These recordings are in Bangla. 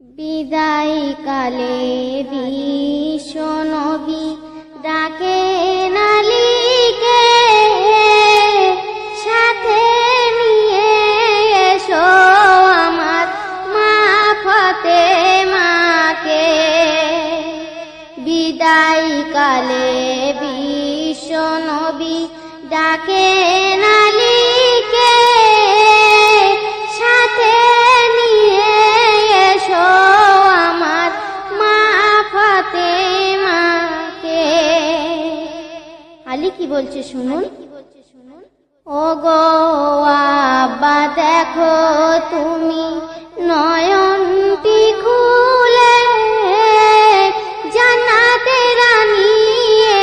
বিদায় কালে বিশ্ব নবী ডাকে নালিকে সাথে নিয়ে এসো আমার মা ফাতেমাকে। বিদায় কালে বিশ্ব নবী ডাকে নালিকে সাথে নিয়ে এসো আমার মা ফাতেমাকে। আলী কি বলছে শুনুন। ও গো আব্বা দেখো তুমি নয়নটি খুলে জান্নাতে রানী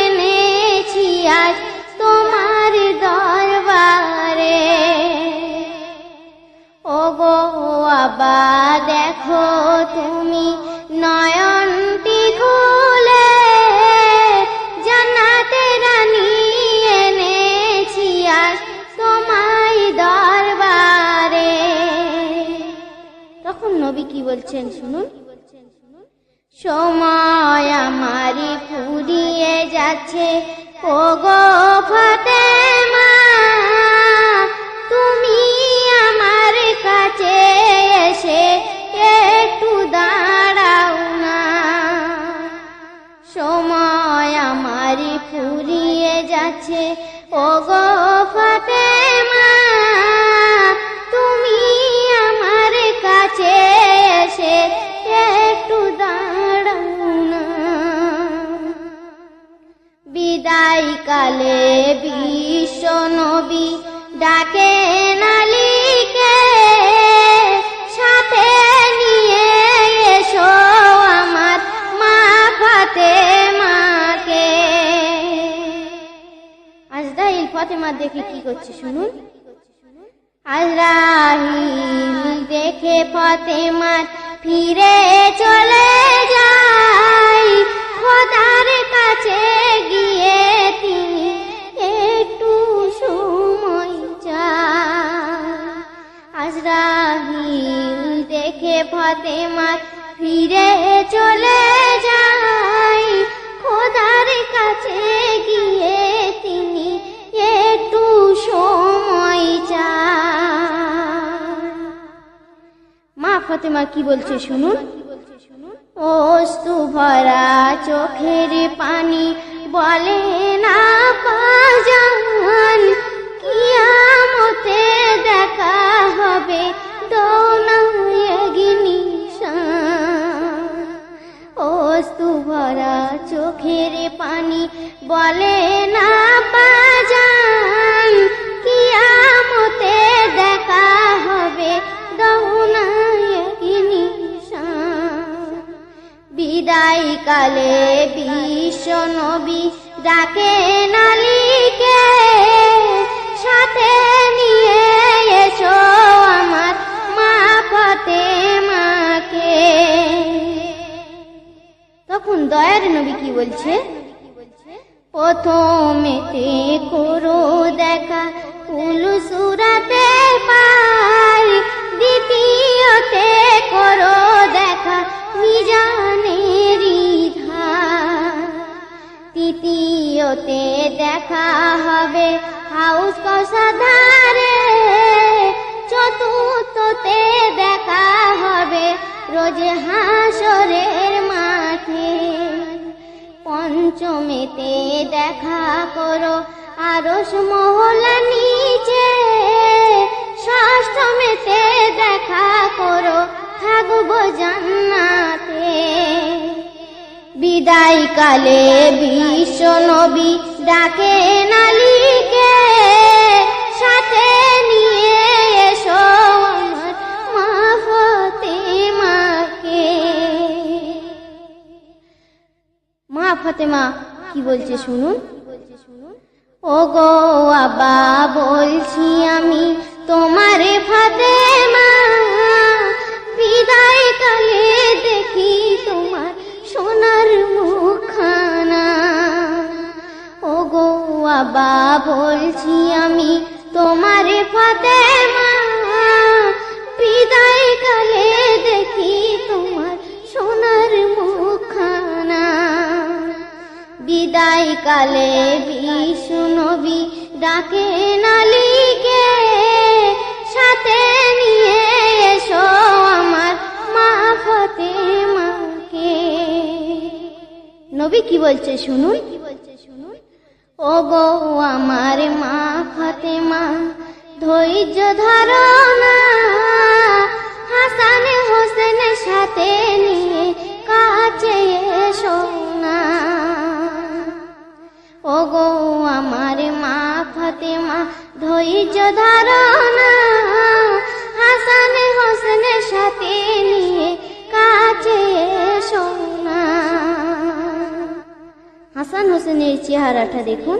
এনেছি আজ তোমার দরবারে। ও গো আব্বা দেখো তুমি নয়নটি খুলে জান্নাতে রানী এনেছি আজ তোমার দরবারে। তখন নবী কি বলছেন শুনুন। সময় আমারই ফুরিয়ে যাচ্ছে ও গো ফাতেমা, তুমি আমার কাছে এসে একটু দাঁড়াও না। সময় আমারই ফুরিয়ে যাচ্ছে ও গো ফাতেমা, তুমি আমার কাছে এসে একটু দাঁড়াও না। বিদায় কালে বিশ্ব নবী ডাকে নালিকে সাথে নিয়ে এসো আমার মা ফাতেমাকে। আজরাইল ফাতেমা দেখে কি করছে শুনুন। আজরাইল দেখে ফাতেমার ফিরে চলে যায়, খোদার কাছে গিয়ে তিনি একটু সময় চায়। আজরাইল দেখে ফাতেমার ফিরে চলে যায়, খোদার কাছে গিয়ে তিনি একটু সময় চায়। মা ফাতেমা কি বলছে শুনুন। অশ্রু ভরা চোখের পানি বলে না পাজান, কিয়ামতে দেখা হবে দৌনা নিশান। অশ্রু ভরা চোখের পানি বলে না পাজান, কিয়ামতে দেখা হবে দৌনা নিশান। বিদায় কালে বিশ্ব নবী ডাকে নালিকে সাথে নিয়ে এসো আমার মা ফাতেমাকে। তখন দয়ার নবী কি বলছে। প্রথমেতে করো দেখা কুল সূরাতে পাই, দ্বিতীয়তে করো দেখা মিজানেরই ধার, তৃতীয়তে দেখা হবে হাউস কসাধারে, চতুর্থতে দেখা হবে রোজ হাসরের মাঠে, পঞ্চমেতে দেখা করো আরশ মহলা নিচে, ষষ্ঠমেতে দেখা করো থাকবো জান্নাতে। বিদায় কালে বিশ্ব নবী ডাকে নালিকে সাথে নিয়ে এসো আমার মা ফাতেমাকে। মা ফাতেমা কি বলছে শুনুন। ও গো আব্বা বলছি আমি তোমারে ফাতেমা, বিদায় কালে দেখি তোমার সোনার মুখখানা। ও গো আব্বা বলছি আমি তোমারে ফাতেমা, বিদায় কালে দেখি তোমার সোনার মুখখানা। বিদায় কালে বিষ্ণু নবী ডাকে নালিকে, সাথে নিয়ে এসো আমার মা ফাতেমাকে। নবী কি বলছে শুনুন। ওগো আমার মা ফাতেমা, ধৈর্য ধরো না, হাসান হোসেনের সাথে নিয়ে কাছে এসো না। ওগো আমার মা ফাতেমা, ধৈর্য ধরো না, হাসান হোসেনের সাথে নিয়ে কাছে এসো না। হাসান হোসেনের চেহারাটা দেখুন।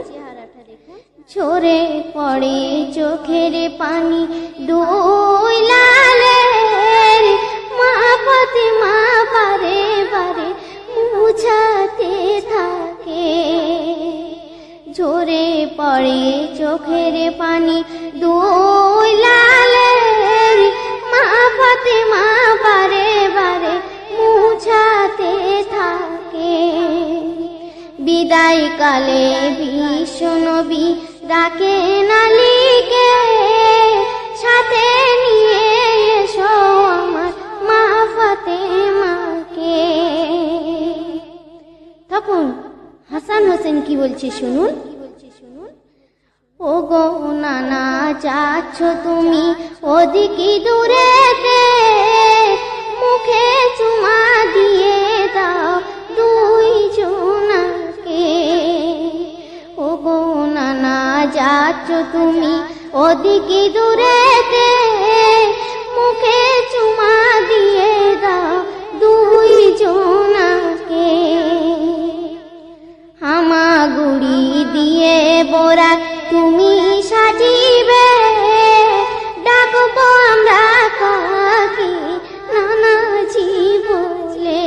ঝরে পড়ে চোখের পানি দুই লালের, মা ফাতেমা বারে বারে মুছাতে থাকে। ঝরে পড়ে চোখের পানি দুই লালের, মা ফাতেমা বারে বারে মুছাতে থাকে। বিদায় কালে বিষ্ণু নবী ডাকে নালিকে, সাথে নিয়ে এসো আমার মা ফাতেমাকে। তখন হাসান হোসেন কি বলছে শুনুন। ওগো নানা যাচ্ছ তুমি ওদিকে দূরেতে, মুখে চুমা দিয়ে দাও দুই জনাকে। ওগো নানা যাচ্ছ তুমি ওদিকে দূরেতে, মুখে চুমা দিয়ে দাও দুই জনাকে। হামাগুড়ি দিয়ে বোরা তুমি সাজিবে, ডাকবো আমরা কাকে নানাজি বলে।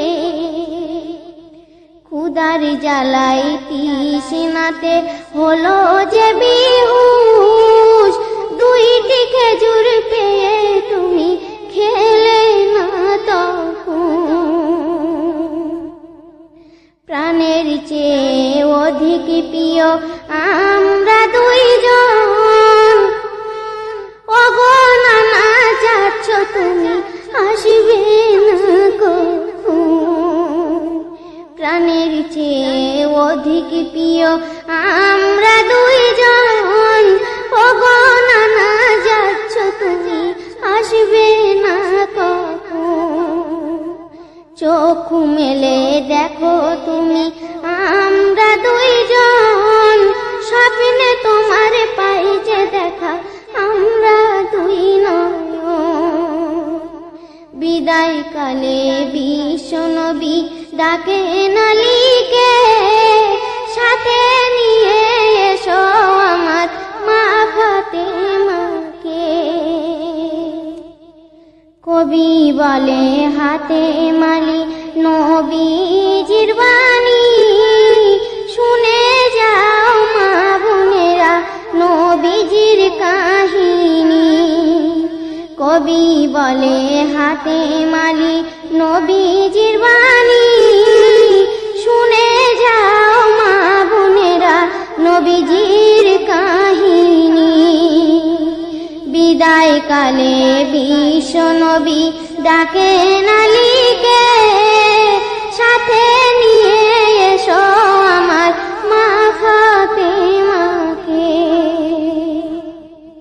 ক্ষুধার জ্বালাই তৃষ্ণাতে হলো যে বিহুশ, দুইটি খেজুর পেয়ে তুমি খেলে না তখন। প্রাণের চেয়ে অধিক প্রিয় আমরা দুইজন, ওগো নানা যাচ্ছ তুমি আসবে না কখন। প্রাণের চেয়ে অধিক প্রিয় আমরা দুইজন, ওগো নানা যাচ্ছ তুমি আসবে না কখন। চোখ মেলে দেখো তুমি আমরা দুইজন, স্বপ্নে তোমার পাই যে দেখা আমরা দুই নয়ন। বিদায় কালে বিষ্ণু নবী ডাকে নালিকে, সাথে নিয়ে এসো আমার মা ফাতেমাকে। কবি বলে হাতে মালি নবীজির বাণী, শুনে যাও মা বোনেরা নবীজির কাহিনী। কবি বলে হাতে মালি নবীজির বাণী, শুনে যাও মা বোনেরা নবীজির কাহিনী। বিদায় কালে বিষ্ণু নবী ডাকে নালিকে,